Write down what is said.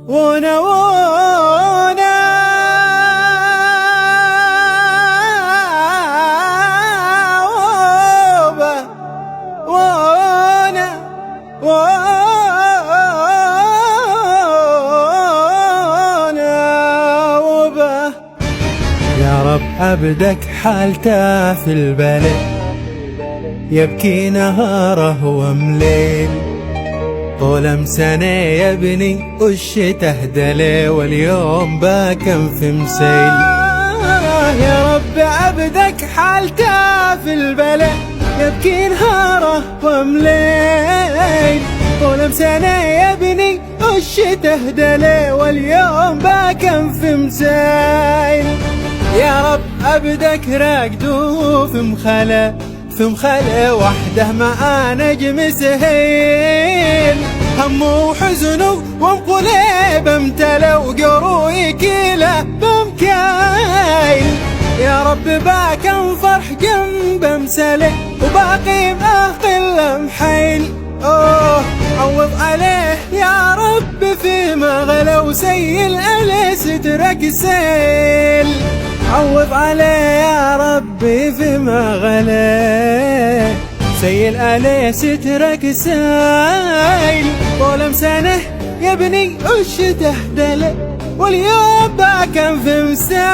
وانا وانا وبه وانا وانا وبه. يا رب عبدك حالته في البلد، يبكي نهاره ومليل، طول سنة يبني والشتا دلي واليوم باكم في مسيل. يا رب عبدك حالته في البلد، يبكي نهاره ومليل، طول سنة يبني والشتا دلي واليوم باكم في مسيل. يا رب عبدك راقدو في مخلة وحده مع نجم سهيل، همه وحزنه وانقلب امتلى وقروي كيله بمكايل. يا رب باكم فرح جنب امسله وباقي ماقل محيل. عوض عليه يا رب فيما غلا وسيل عليه سترك سيل. عوض عليه يا ربي فيما غلا سيل عليه سترك سيل. طول سنة يبني والشتا دلي واليوم باكم في مسايل.